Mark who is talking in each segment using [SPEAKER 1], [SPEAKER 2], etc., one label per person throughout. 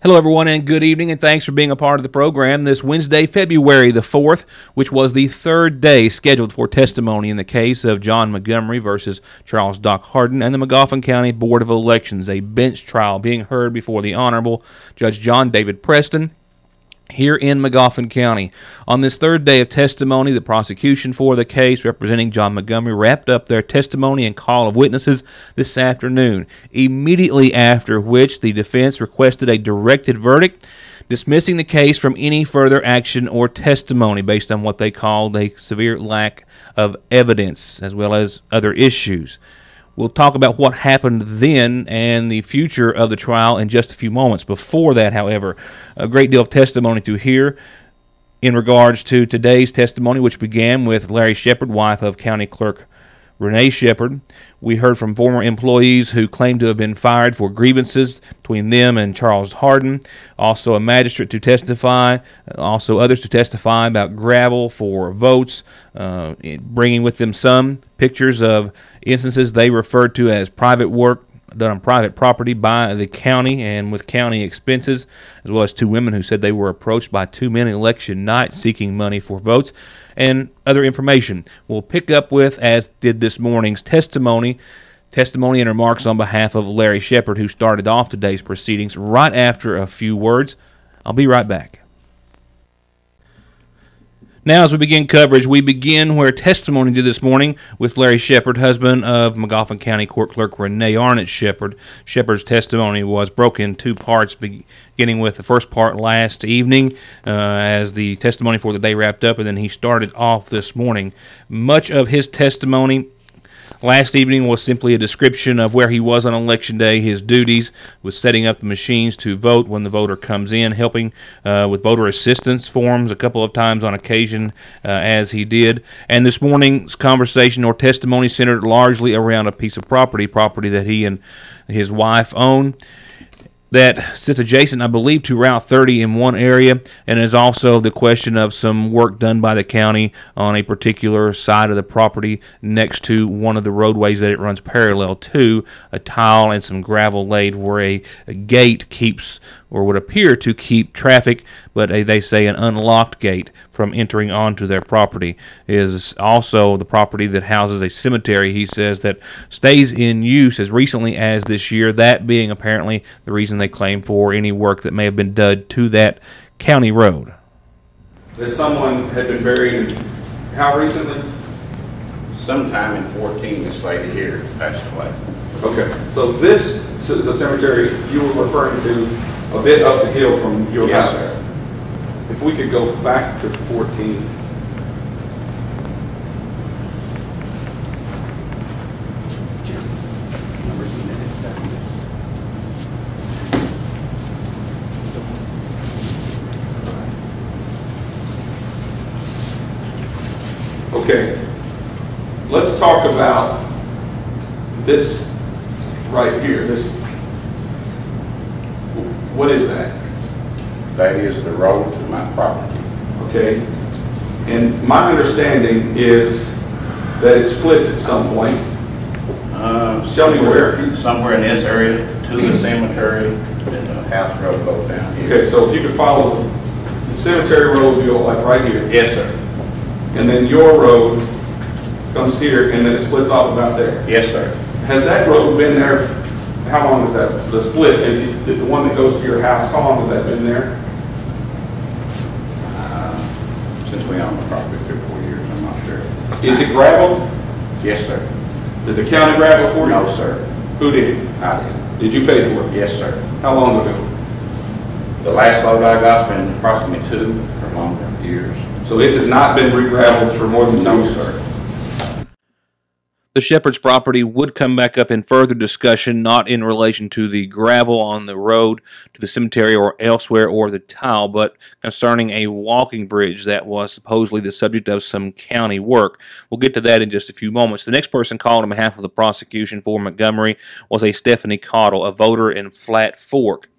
[SPEAKER 1] Hello, everyone, and good evening, and thanks for being a part of the program this Wednesday, February the 4th, which was the third day scheduled for testimony in the case of John Montgomery versus Charles Doc Hardin and the Magoffin County Board of Elections, a bench trial being heard before the Honorable Judge John David Preston here in Magoffin County. On this third day of testimony, the prosecution for the case representing John Montgomery wrapped up their testimony and call of witnesses this afternoon, immediately after which the defense requested a directed verdict, dismissing the case from any further action or testimony based on what they called a severe lack of evidence, as well as other issues. We'll talk about what happened then and the future of the trial in just a few moments. Before that, however, a great deal of testimony to hear in regards to today's testimony, which began with Larry Shepard, wife of County Clerk Renee Shepard. We heard from former employees who claimed to have been fired for grievances between them and Charles Hardin. Also a magistrate to testify, also others to testify about gravel for votes, bringing with them some pictures of instances they referred to as private work done on private property by the county and with county expenses, as well as two women who said they were approached by two men election night seeking money for votes, and other information. We'll pick up with, as did this morning's testimony and remarks on behalf of Larry Shepard, who started off today's proceedings, right after a few words. I'll be right back. Now, as we begin coverage, we begin where testimony did this morning with Larry Shepard, husband of Magoffin County Court Clerk Renee Arnett Shepard. Shepard's testimony was broken in two parts, beginning with the first part last evening as the testimony for the day wrapped up, and then he started off this morning. Much of his testimony last evening was simply a description of where he was on Election Day. His duties was setting up the machines to vote when the voter comes in, helping with voter assistance forms a couple of times on occasion as he did. And this morning's conversation or testimony centered largely around a piece of property that he and his wife own, that sits adjacent, I believe, to Route 30 in one area, and is also the question of some work done by the county on a particular side of the property next to one of the roadways that it runs parallel to, a tile and some gravel laid where a gate keeps, or would appear to keep, traffic, but they say an unlocked gate from entering onto their property. Is also the property that houses a cemetery, he says, that stays in use as recently as this year, that being apparently the reason they claim for any work that may have been done to that county road.
[SPEAKER 2] That someone had been buried how recently?
[SPEAKER 3] Sometime in 14, this lady here passed away.
[SPEAKER 2] Okay, so this is the cemetery you were referring to a bit up the hill from your house.
[SPEAKER 3] Yes, sir.
[SPEAKER 2] If we could go back to 14. Okay, let's talk about this right here. This, what is that?
[SPEAKER 3] That is the road to my property.
[SPEAKER 2] Okay, and my understanding is that it splits at some point. Tell me where.
[SPEAKER 3] Somewhere in this area to the cemetery, and the house road goes down here.
[SPEAKER 2] Okay, so if you could follow the cemetery road, would go like right here.
[SPEAKER 3] Yes, sir.
[SPEAKER 2] And then your road comes here, and then it splits off about there.
[SPEAKER 3] Yes, sir.
[SPEAKER 2] Has that road been there? How long has that, the split, the one that goes to your house, how long has that been there?
[SPEAKER 3] Since we own the property 3 or 4 years, I'm not sure.
[SPEAKER 2] Is it gravel?
[SPEAKER 3] Yes, sir.
[SPEAKER 2] Did the county gravel for you?
[SPEAKER 3] No, sir.
[SPEAKER 2] Who did?
[SPEAKER 3] I did.
[SPEAKER 2] Did you pay for it?
[SPEAKER 3] Yes, sir.
[SPEAKER 2] How long ago?
[SPEAKER 3] The last load I got's been approximately 2 or longer years.
[SPEAKER 2] So it has not been re-gravelled for more than 2 years?
[SPEAKER 3] No, sir.
[SPEAKER 1] The Shepard's property would come back up in further discussion, not in relation to the gravel on the road to the cemetery or elsewhere or the tile, but concerning a walking bridge that was supposedly the subject of some county work. We'll get to that in just a few moments. The next person called on behalf of the prosecution for Montgomery was a Stephanie Cottle, a voter in Flat Fork.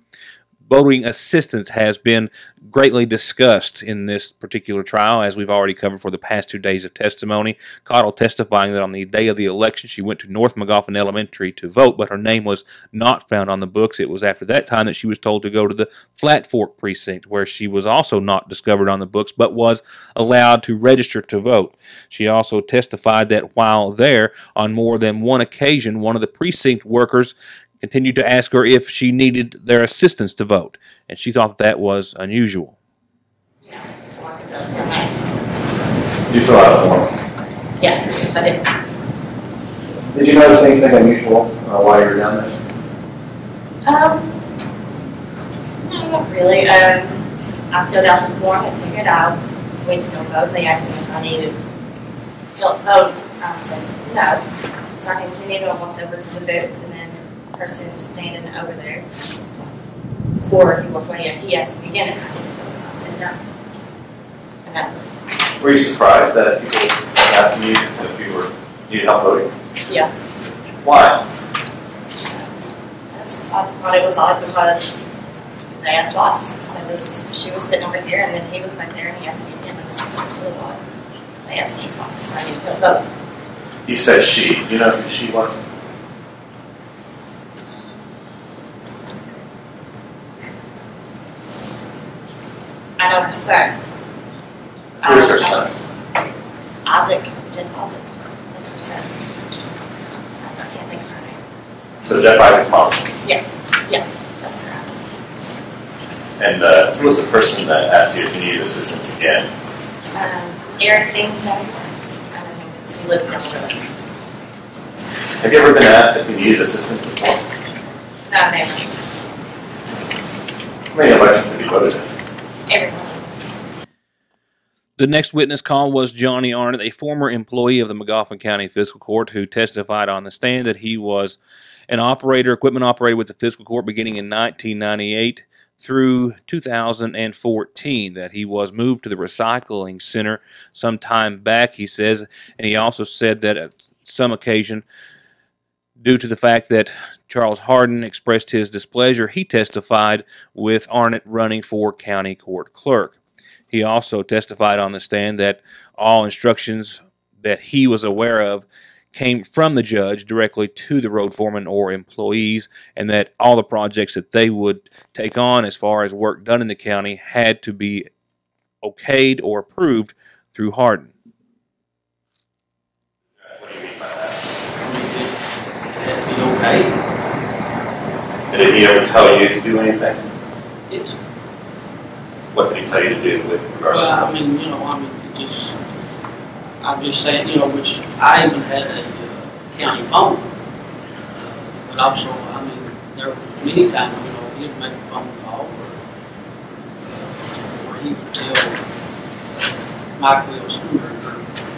[SPEAKER 1] voting assistance has been greatly discussed in this particular trial, as we've already covered for the past 2 days of testimony. Cottle testifying that on the day of the election, she went to North Magoffin Elementary to vote, but her name was not found on the books. It was after that time that she was told to go to the Flat Fork precinct, where she was also not discovered on the books, but was allowed to register to vote. She also testified that while there, on more than one occasion, one of the precinct workers continued to ask her if she needed their assistance to vote, and she thought that was unusual.
[SPEAKER 4] You fill out a form? Yeah, yes I did.
[SPEAKER 5] Did you notice anything unusual while you were down there?
[SPEAKER 4] No, not really. I filled out the form, I took it out, went to go vote. They asked me if I needed help voting. I said no. So I continued and walked over to the booth, and then person standing over there before he walked away, and he asked me again if I needed vote. I said no. And that was it.
[SPEAKER 5] Were you surprised that people asked you if you needed help voting?
[SPEAKER 4] Yeah.
[SPEAKER 5] Why?
[SPEAKER 4] I thought it was odd because they asked us. She was sitting over here, and then he was back there, and he asked me again. It was really odd. They asked me if I needed to vote.
[SPEAKER 5] He said she. Do you know who she was?
[SPEAKER 4] I know her son.
[SPEAKER 5] Where's her son?
[SPEAKER 4] Isaac. Jeff Isaac. That's her son. I can't think of her name.
[SPEAKER 5] So Jeff Isaac's mom?
[SPEAKER 4] Yeah. Yeah. That's her.
[SPEAKER 5] And who was the person that asked you if you needed assistance again?
[SPEAKER 4] Eric Dean's I don't know. He lives down the road.
[SPEAKER 5] Have you ever been asked if you needed assistance before?
[SPEAKER 4] No, never.
[SPEAKER 5] How many elections have you voted in?
[SPEAKER 4] Everyone.
[SPEAKER 1] The next witness call was Johnny Arnott, a former employee of the Magoffin County Fiscal Court, who testified on the stand that he was an equipment operator with the Fiscal Court beginning in 1998 through 2014, that he was moved to the recycling center some time back, he says, and he also said that at some occasion, due to the fact that Charles Hardin expressed his displeasure, he testified with Arnott running for county court clerk. He also testified on the stand that all instructions that he was aware of came from the judge directly to the road foreman or employees, and that all the projects that they would take on as far as work done in the county had to be okayed or approved through Hardin.
[SPEAKER 5] What do you mean by that?
[SPEAKER 6] Okay.
[SPEAKER 5] Did he ever tell you to do anything?
[SPEAKER 6] Yes.
[SPEAKER 5] What did he tell you to do with regards
[SPEAKER 6] Well,
[SPEAKER 5] to
[SPEAKER 6] it just, I'm just saying, which I even had a county phone. But also, there were many times, he'd make a phone call or he would tell Mike Wilson or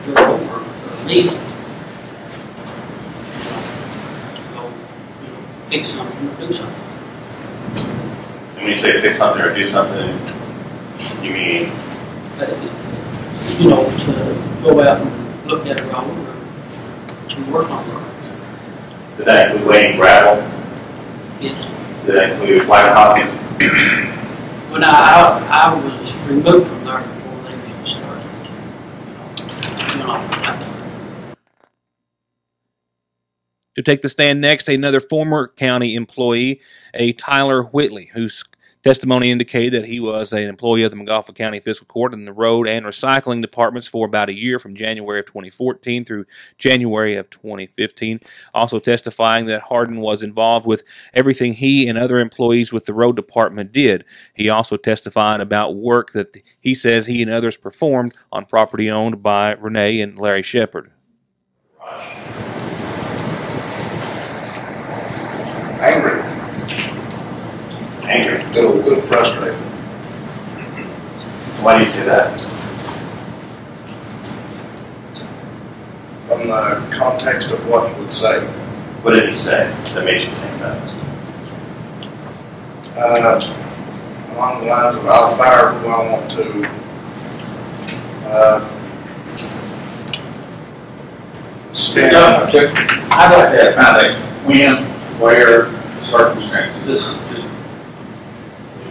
[SPEAKER 6] Joe or me to go, fix something or do something.
[SPEAKER 5] And when you say fix something or do something, you mean?
[SPEAKER 6] To go out and look at a road or to work on it.
[SPEAKER 5] Did that include laying gravel?
[SPEAKER 6] Yes.
[SPEAKER 5] Did that include blacktop?
[SPEAKER 6] When I was removed from there before they even started,
[SPEAKER 1] To take the stand next, another former county employee, a Tyler Whitley, whose testimony indicated that he was an employee of the Magoffin County Fiscal Court in the road and recycling departments for about a year, from January of 2014 through January of 2015. Also testifying that Hardin was involved with everything he and other employees with the road department did. He also testified about work that he says he and others performed on property owned by Renee and Larry Shepard.
[SPEAKER 3] Angry.
[SPEAKER 5] A
[SPEAKER 3] little frustrated.
[SPEAKER 5] Why do you say that?
[SPEAKER 3] From the context of what he would say.
[SPEAKER 5] What did he say that made you think that?
[SPEAKER 3] Along the lines of, I'll fire who I want to. Stand up.
[SPEAKER 7] I'd like to have foundation. When, where, circumstances. This is just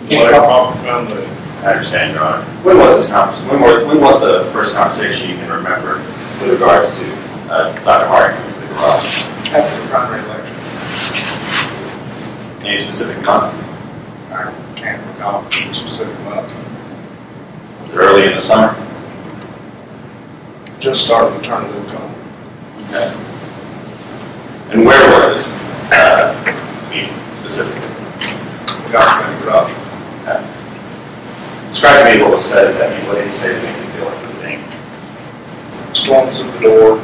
[SPEAKER 5] Foundation. I understand, Your Honor. When was this conversation? When was the first conversation you can remember with regards to Dr. Harding coming to the garage?
[SPEAKER 7] After the primary election.
[SPEAKER 5] Any specific month?
[SPEAKER 7] I can't recall a specific month.
[SPEAKER 5] Was it early in the summer?
[SPEAKER 7] Just starting to turn the come.
[SPEAKER 5] Okay. And where was this meeting specifically?
[SPEAKER 7] We got to garage.
[SPEAKER 5] Okay. Describe to me what was said at that meeting. What did he say to make you feel like the thing?
[SPEAKER 7] Stormed through the door,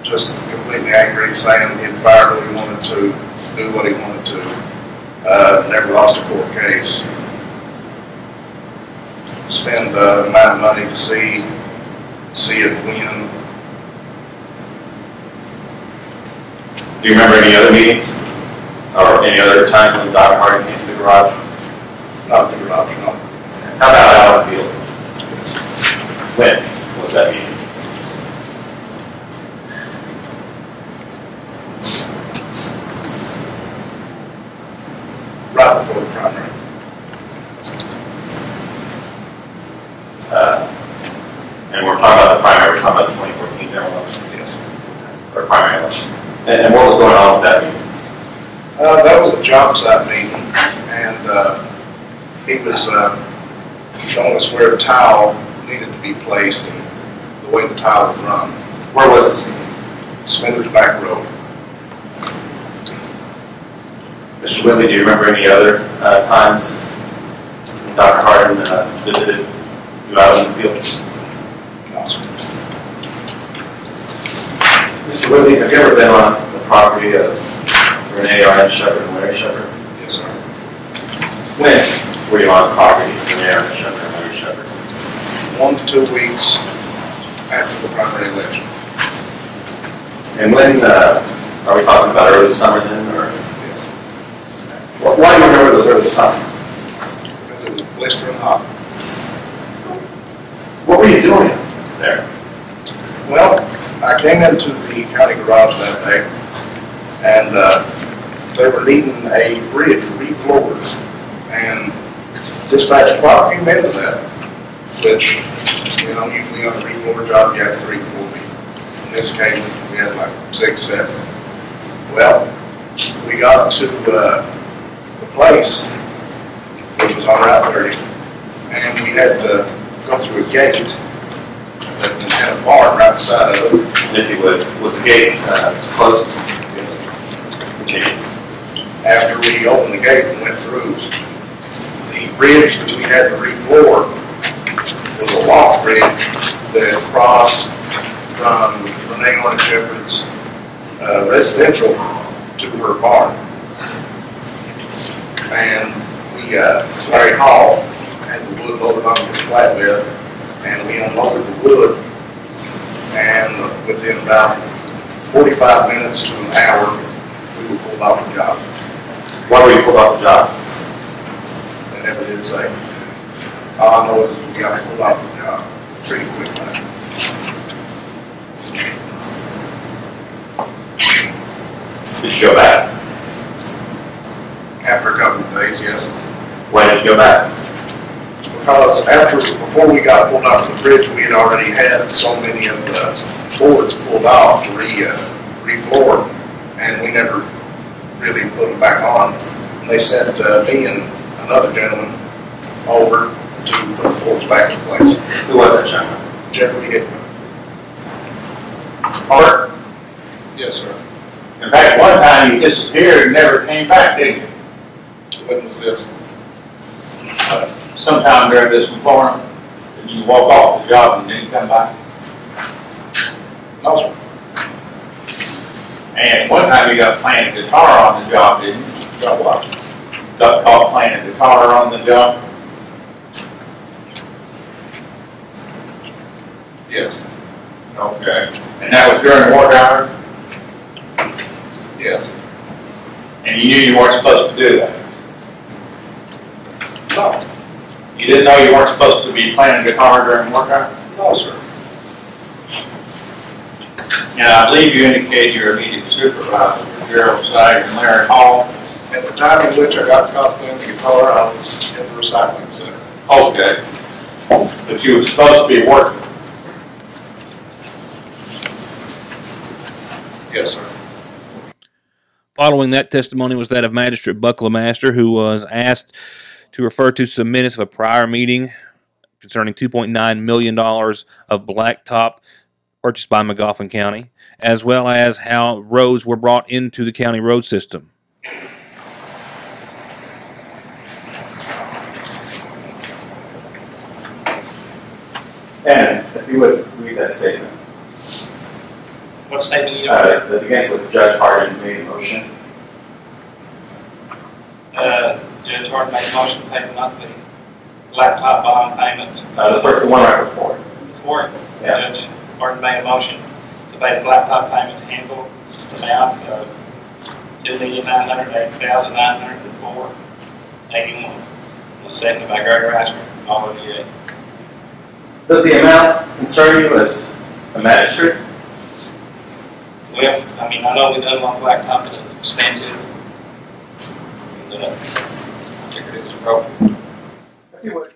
[SPEAKER 7] just completely angry, saying he'd fired what he wanted to, do what he wanted to. Never lost a court case. Spend the amount of money to see it win.
[SPEAKER 5] Do you remember any other meetings? Or any other times when Dr. Harding came to the garage?
[SPEAKER 7] Not the garage, no.
[SPEAKER 5] How about out on the field? When was that meeting?
[SPEAKER 7] Right before the primary.
[SPEAKER 5] And we're talking about the primary, we're talking about the 2014 general election?
[SPEAKER 7] Yes.
[SPEAKER 5] Or primary election. And what was going on with that meeting?
[SPEAKER 7] That was a job site meeting, and he was showing us where the tile needed to be placed and the way the tile would run.
[SPEAKER 5] Where was this meeting?
[SPEAKER 7] Spencer's Back Road.
[SPEAKER 5] Mr. Whitley, do you remember any other times Dr. Harding visited you out in the field?
[SPEAKER 7] No, sir.
[SPEAKER 5] Mr. Whitley, have you ever been on the property of Renee R. Shepard and Larry Shepard?
[SPEAKER 7] Yes, sir.
[SPEAKER 5] When were you on the property of Renee R. Shepard and Larry Shepard?
[SPEAKER 7] 1 to 2 weeks after the primary election.
[SPEAKER 5] And when, are we talking about early summer then, or?
[SPEAKER 7] Yes.
[SPEAKER 5] Why do you remember those early summer?
[SPEAKER 7] Because it was blistering hot.
[SPEAKER 5] What were you doing there?
[SPEAKER 7] Well, I came into the county garage that day, and they were needing a bridge refloored, and dispatched quite a few men to that, which, you know, usually on a refloor job you have 3 to 4 people. On this occasion, we had like 6, 7. Well, we got to the place, which was on Route 30, and we had to go through a gate that had a barn right beside of it.
[SPEAKER 5] If you would, was the gate closed? Okay.
[SPEAKER 7] After we opened the gate and went through, the bridge that we had to refloor was a lock bridge that crossed from Renee R. Shepard's residential to her barn. And we, Larry Hall had the wood loaded onto the flatbed, and we unloaded the wood, and within about 45 minutes to an hour, we were pulled off the job.
[SPEAKER 5] Why were you pulled off the job?
[SPEAKER 7] They never did say. All I know is we got pulled off the job pretty quickly.
[SPEAKER 5] Did you go back?
[SPEAKER 7] After a couple of days, yes.
[SPEAKER 5] Why did you go back?
[SPEAKER 7] Because before we got pulled off the bridge, we had already had so many of the boards pulled off to refloor, and we never really put them back on. And they sent me and another gentleman over to put the boards back in place.
[SPEAKER 5] Who was that gentleman?
[SPEAKER 7] Jeffrey Hickman.
[SPEAKER 5] Art?
[SPEAKER 7] Yes, sir.
[SPEAKER 3] In fact, one time you disappeared and never came back, didn't you?
[SPEAKER 7] When was this?
[SPEAKER 3] Sometime during this employment, did you walk off the job and didn't come back?
[SPEAKER 7] No, sir.
[SPEAKER 3] And one time you got playing a guitar on the job, didn't you?
[SPEAKER 7] Got what?
[SPEAKER 3] Got caught playing a guitar on the job?
[SPEAKER 7] Yes.
[SPEAKER 3] Okay. And that was during work hours?
[SPEAKER 7] Yes.
[SPEAKER 3] And you knew you weren't supposed to do that?
[SPEAKER 7] No.
[SPEAKER 3] You didn't know you weren't supposed to be playing a guitar during work hours?
[SPEAKER 7] No, sir.
[SPEAKER 3] And I believe you indicate your immediate supervisor was Gerald Sager and Larry Hall.
[SPEAKER 7] At the time in which I got caught playing the guitar, I was in the recycling center.
[SPEAKER 2] Okay. But you were supposed to be working.
[SPEAKER 7] Yes, sir.
[SPEAKER 1] Following that testimony was that of Magistrate Bucklemaster, who was asked to refer to some minutes of a prior meeting concerning $2.9 million of blacktop purchased by Magoffin County, as well as how roads were brought into the county road system.
[SPEAKER 5] And if you would read that statement.
[SPEAKER 6] What statement are you on?
[SPEAKER 5] That begins with Judge Hardin made a motion.
[SPEAKER 6] Judge Hart made a motion to pay the monthly laptop bond payment.
[SPEAKER 5] The first one right before.
[SPEAKER 6] Before it,
[SPEAKER 5] Yeah.
[SPEAKER 6] Judge Hart made a motion to pay the laptop payment to handle the amount of $2,980,904.81. Was seconded by Gregory Reisner. All voted yea.
[SPEAKER 5] Does the amount concern you as a magistrate?
[SPEAKER 6] Well, I mean, I know we done on blacktop, but it's expensive. And, I figured it was appropriate.
[SPEAKER 5] If you would.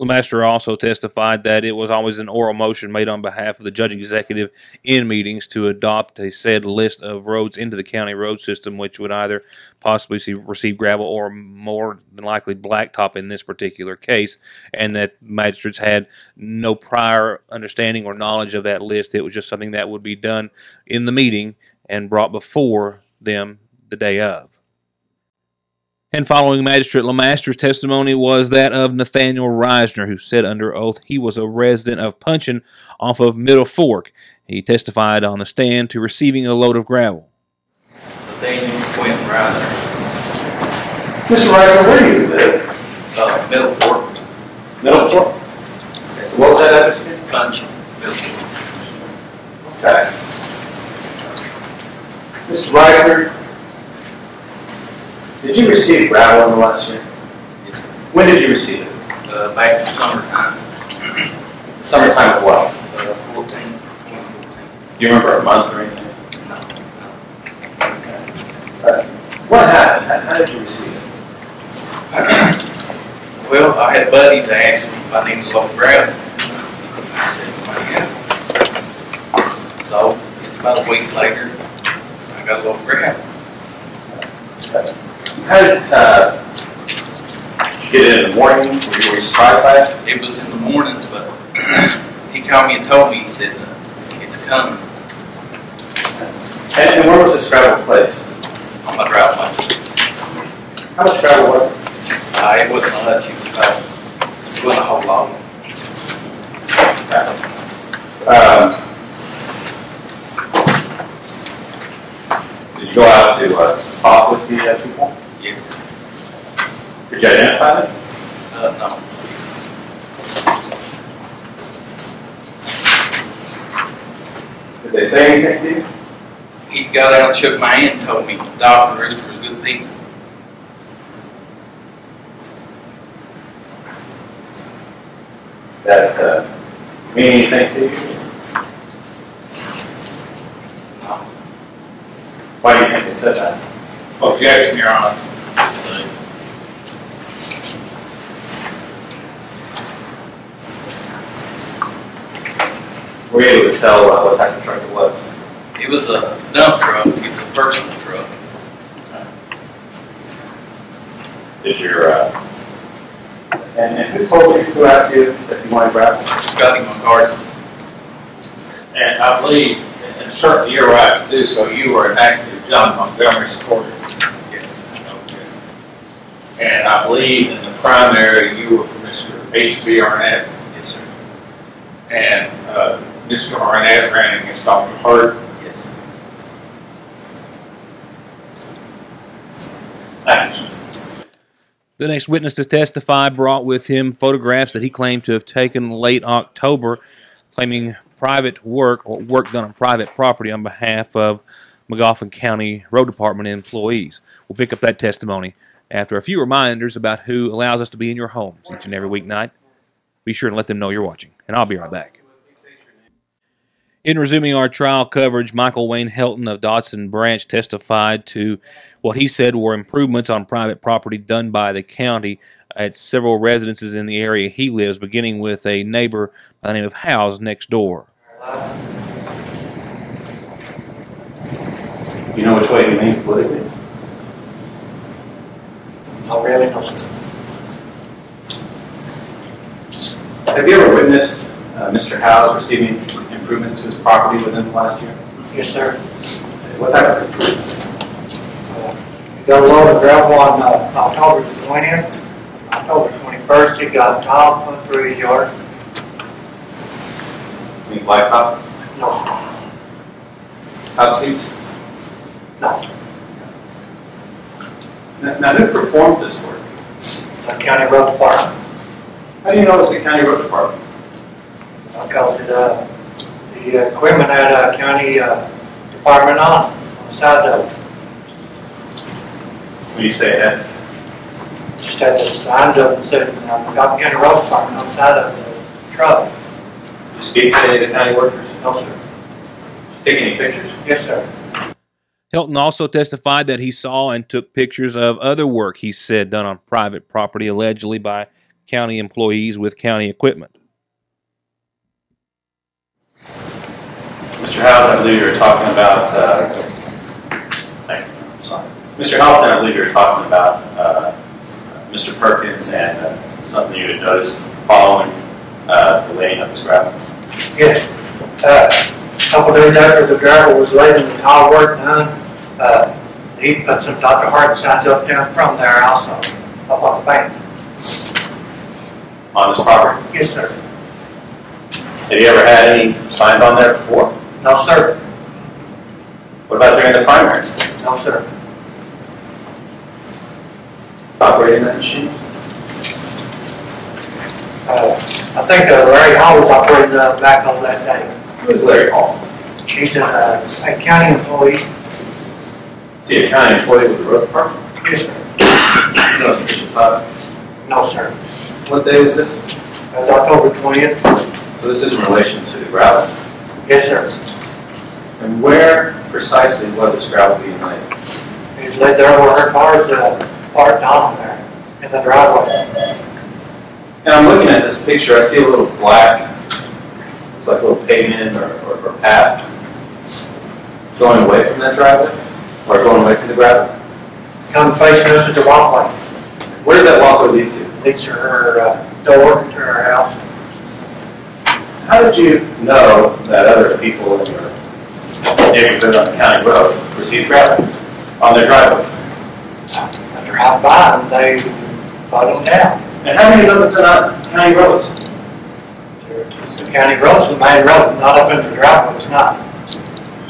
[SPEAKER 1] Lemaster also testified that it was always an oral motion made on behalf of the judge executive in meetings to adopt a said list of roads into the county road system, which would either possibly receive gravel or more than likely blacktop in this particular case, and that magistrates had no prior understanding or knowledge of that list. It was just something that would be done in the meeting and brought before them the day of. And following Magistrate Lemaster's testimony was that of Nathaniel Reisner, who said under oath he was a resident of Punchin off of Middle Fork. He testified on the stand to receiving a load of gravel.
[SPEAKER 8] Nathaniel Quinn Reisner.
[SPEAKER 5] Mr. Reisner, where do you live?
[SPEAKER 8] Middle Fork.
[SPEAKER 5] Middle Fork? What was that address again?
[SPEAKER 8] Punchin. Middle Fork.
[SPEAKER 5] Okay. Mr. Reisner, did you receive gravel in the last year?
[SPEAKER 8] Yes.
[SPEAKER 5] When did you receive it?
[SPEAKER 8] Back in the summertime.
[SPEAKER 5] Summertime of what?
[SPEAKER 8] 2014.
[SPEAKER 5] Do you remember a month or anything?
[SPEAKER 8] No.
[SPEAKER 5] What happened? How did you receive it?
[SPEAKER 8] Well, I had a buddy to ask me if I needed a load of gravel. I said, yeah. So, it's about a week later, I got a load of gravel.
[SPEAKER 5] How did you get it in the morning? Were you surprised by it?
[SPEAKER 8] It was in the mornings, but he called me and told me, he said, it's coming
[SPEAKER 5] And where was this gravel placed?
[SPEAKER 8] on my drive lane.
[SPEAKER 5] How much gravel was it?
[SPEAKER 8] It wasn't much, it wasn't a whole lot.
[SPEAKER 5] Did you go out to talk with the people?
[SPEAKER 8] Yeah.
[SPEAKER 5] Did you identify them?
[SPEAKER 8] No.
[SPEAKER 5] Did they say anything to you?
[SPEAKER 8] He got out, shook my hand, and told me Doc and Rooster was good people.
[SPEAKER 5] That mean anything to you?
[SPEAKER 8] No.
[SPEAKER 5] Why do you think they said that?
[SPEAKER 2] Objection, Your Honor.
[SPEAKER 5] Were you able to tell what type of truck it was?
[SPEAKER 8] It was a dump truck. It was a personal truck.
[SPEAKER 5] Did your and who told you, who asked you if you wanted gravel?
[SPEAKER 8] Scotty McCarty.
[SPEAKER 2] And I believe, and certainly you're right to do so, you were an active John Montgomery supporter.
[SPEAKER 8] Yes.
[SPEAKER 2] Okay. And I believe in the primary you were for Mr. H.B. Arnett.
[SPEAKER 8] Yes, sir.
[SPEAKER 2] And Mr. Arnett ran against Dr. Hurt.
[SPEAKER 8] Yes.
[SPEAKER 2] Thank you, sir.
[SPEAKER 1] The next witness to testify brought with him photographs that he claimed to have taken late October, claiming private work or work done on private property on behalf of Magoffin County Road Department employees. We'll pick up that testimony after a few reminders about who allows us to be in your homes each and every weeknight. Be sure and let them know you're watching, and I'll be right back. In resuming our trial coverage, Michael Wayne Helton of Dodson Branch testified to what he said were improvements on private property done by the county at several residences in the area he lives, beginning with a neighbor by the name of Howes next door.
[SPEAKER 5] You know which way he leans politically?
[SPEAKER 7] Not really, no, sir.
[SPEAKER 5] Have you ever witnessed Mr. Howes receiving improvements to his property within the last year?
[SPEAKER 7] Yes, sir.
[SPEAKER 5] What type of improvements?
[SPEAKER 7] He got a load of gravel on October the 20th. October 21st, he got tile put through his yard.
[SPEAKER 5] Any blacktop?
[SPEAKER 7] No,
[SPEAKER 5] House seats?
[SPEAKER 7] no.
[SPEAKER 5] Now, who performed this work?
[SPEAKER 7] The county road department.
[SPEAKER 5] How do you know it's the county road department?
[SPEAKER 7] Because the equipment had a county department on the side of it.
[SPEAKER 5] When you say that,
[SPEAKER 7] Just had the signs up and said, got county road department on the side of the truck.
[SPEAKER 5] you speak to any of the county workers?
[SPEAKER 7] No, sir.
[SPEAKER 5] Take any pictures?
[SPEAKER 7] Yes, sir.
[SPEAKER 1] Helton also testified that he saw and took pictures of other work he said done on private property, allegedly by county employees with county equipment.
[SPEAKER 5] Mr. Howes, I believe you were talking about, thank you, I'm sorry. Mr. Howes, I believe you were talking about Mr. Perkins and something you had noticed following the laying of this gravel.
[SPEAKER 7] Yes. A couple days after the gravel was laid and the tile work done, he put some Dr. Hart signs up down from there also, up on the bank.
[SPEAKER 5] On this property?
[SPEAKER 7] Yes, sir.
[SPEAKER 5] Have you ever had any signs on there before?
[SPEAKER 7] No, sir.
[SPEAKER 5] What about during the primary?
[SPEAKER 7] No, sir.
[SPEAKER 5] Operating that machine?
[SPEAKER 7] I think Larry Hall was operating the backhoe that day.
[SPEAKER 5] Who is Larry Hall?
[SPEAKER 7] He's a county employee.
[SPEAKER 5] Is he a county employee with the road department?
[SPEAKER 7] Yes, sir.
[SPEAKER 5] No sufficient time.
[SPEAKER 7] No, sir.
[SPEAKER 5] What day was this?
[SPEAKER 7] That was October 20th.
[SPEAKER 5] So this is in relation to the gravel.
[SPEAKER 7] Yes, sir.
[SPEAKER 5] And where precisely was this gravel being laid?
[SPEAKER 7] He's laid there where her car's parked down there in the driveway.
[SPEAKER 5] And I'm looking at this picture, I see a little black, it's like a little pavement or path going away from that driveway, or going away from the gravel.
[SPEAKER 7] Come facing us at the walkway.
[SPEAKER 5] Where does that walkway lead to?
[SPEAKER 7] Leads to her door, to her house.
[SPEAKER 5] How did you know that other people in your neighborhood on the county road received gravel on their driveways?
[SPEAKER 7] I drive by them, they brought them down.
[SPEAKER 5] And how many of them are not county roads?
[SPEAKER 7] The county road's the main road, not up in the driveway, it's not.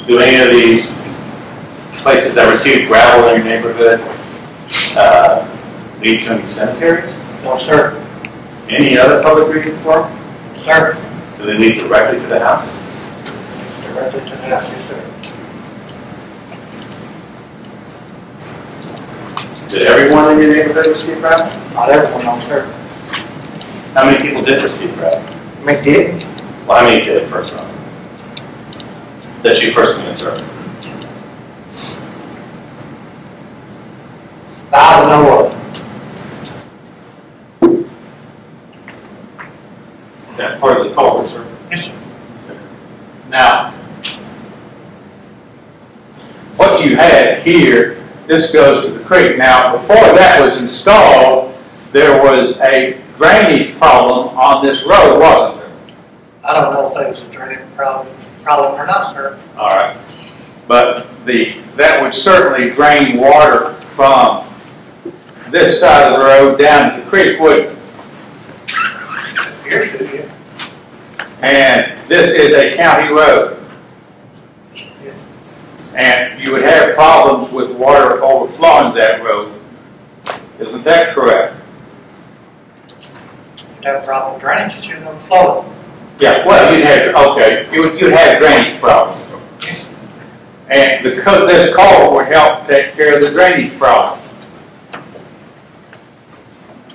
[SPEAKER 5] Do any of these places that receive gravel in your neighborhood lead to any cemeteries?
[SPEAKER 7] No, sir.
[SPEAKER 5] Any other public reason for them?
[SPEAKER 7] Sir.
[SPEAKER 5] Do they lead directly to the house?
[SPEAKER 7] It's directly to the house, yes, sir.
[SPEAKER 5] Did everyone in your neighborhood receive gravel?
[SPEAKER 7] Not everyone, no, sir.
[SPEAKER 5] How many people did receive gravel?
[SPEAKER 7] I mean, did.
[SPEAKER 5] Well, how many did, first of all? That you personally observed?
[SPEAKER 7] I don't know what.
[SPEAKER 5] Is that part of the culvert, sir?
[SPEAKER 7] Yes, sir.
[SPEAKER 9] Now, what you had here, this goes to the creek. Now, before that was installed, there was a drainage problem on this road, wasn't there?
[SPEAKER 7] I don't know if that was a drainage problem or not, sir.
[SPEAKER 9] All right. But that would certainly drain water from this side of the road down to the creek, wouldn't it?
[SPEAKER 7] Appears to be.
[SPEAKER 9] And this is a county road. And you would have problems with water overflowing that road. Isn't that correct?
[SPEAKER 7] You'd have a problem with drainage, it shouldn't overflow.
[SPEAKER 9] Yeah, well, you'd have drainage problems. And this culvert would help take care of the drainage problem.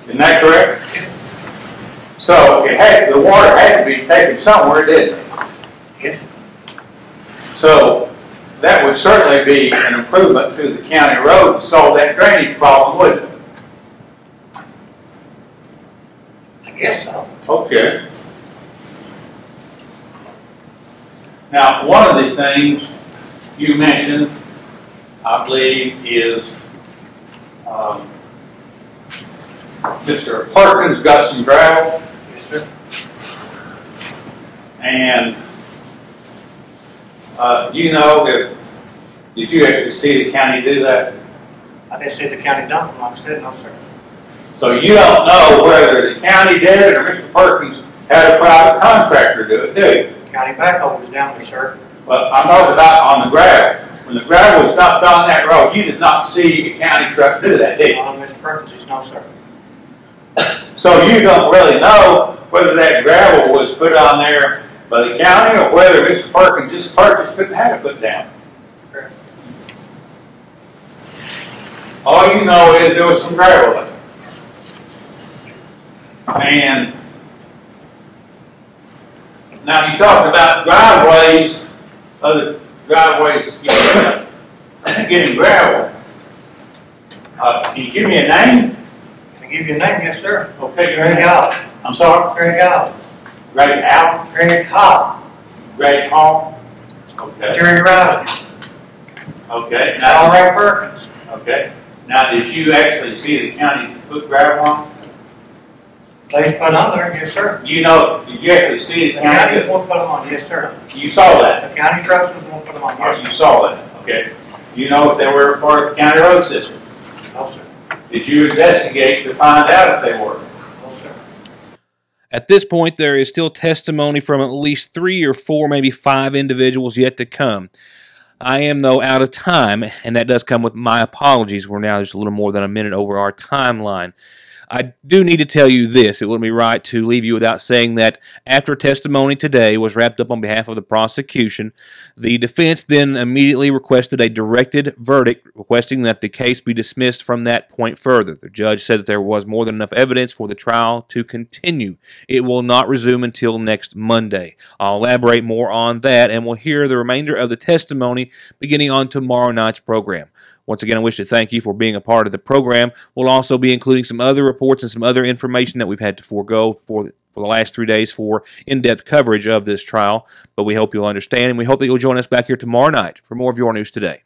[SPEAKER 9] Isn't that correct? So the water had to be taken somewhere, didn't it?
[SPEAKER 7] Yes.
[SPEAKER 9] So that would certainly be an improvement to the county road to solve that drainage problem, wouldn't it?
[SPEAKER 6] I guess so.
[SPEAKER 9] Okay. Now, one of the things you mentioned, I believe, is Mr. Perkins got some gravel.
[SPEAKER 6] Yes, sir.
[SPEAKER 9] And you know, did you actually see the county do that?
[SPEAKER 6] I didn't see the county dump them, like I said, no, sir.
[SPEAKER 9] So you don't know whether the county did it or Mr. Perkins had a private contractor do it, do you?
[SPEAKER 6] County backhoe was down there, sir.
[SPEAKER 9] Well, I'm talking about on the gravel. When the gravel was dumped on that road, you did not see a county truck do that, did you?
[SPEAKER 6] On Mr. Perkins, it's no, sir.
[SPEAKER 9] So you don't really know whether that gravel was put on there by the county or whether Mr. Perkins just couldn't have it put down.
[SPEAKER 6] Correct.
[SPEAKER 9] All you know is there was some gravel there. And now you talked about driveways, other driveways getting gravel. Can you give me a name?
[SPEAKER 6] Can I give you a name? Yes, sir.
[SPEAKER 9] Okay.
[SPEAKER 6] Greg Hall.
[SPEAKER 9] I'm sorry?
[SPEAKER 6] Greg Hall.
[SPEAKER 9] Greg Al?
[SPEAKER 6] Greg Hall.
[SPEAKER 9] Greg Hall? Okay.
[SPEAKER 6] Jerry Rousey.
[SPEAKER 9] Okay.
[SPEAKER 6] All right, Perkins.
[SPEAKER 9] Okay. Now, did you actually see the county put gravel on?
[SPEAKER 6] They put on there, yes, sir.
[SPEAKER 9] You know, did you actually see the
[SPEAKER 6] The county
[SPEAKER 9] county?
[SPEAKER 6] won't put them on, yes, sir.
[SPEAKER 9] You saw that?
[SPEAKER 6] The county trucks won't put them on,
[SPEAKER 9] Or
[SPEAKER 6] yes,
[SPEAKER 9] you
[SPEAKER 6] sir.
[SPEAKER 9] saw that? Okay. You know if they were part of the county road system?
[SPEAKER 6] No, sir.
[SPEAKER 9] Did you investigate to find out if they were?
[SPEAKER 6] No, sir.
[SPEAKER 1] At this point, there is still testimony from at least 3 or 4, maybe 5 individuals yet to come. I am, though, out of time, and that does come with my apologies. We're now just a little more than a minute over our timeline. I do need to tell you this. It wouldn't be right to leave you without saying that after testimony today was wrapped up on behalf of the prosecution, the defense then immediately requested a directed verdict, requesting that the case be dismissed from that point further. The judge said that there was more than enough evidence for the trial to continue. It will not resume until next Monday. I'll elaborate more on that, and we'll hear the remainder of the testimony beginning on tomorrow night's program. Once again, I wish to thank you for being a part of the program. We'll also be including some other reports and some other information that we've had to forego for the last 3 days for in-depth coverage of this trial. But we hope you'll understand, and we hope that you'll join us back here tomorrow night for more of Your News Today.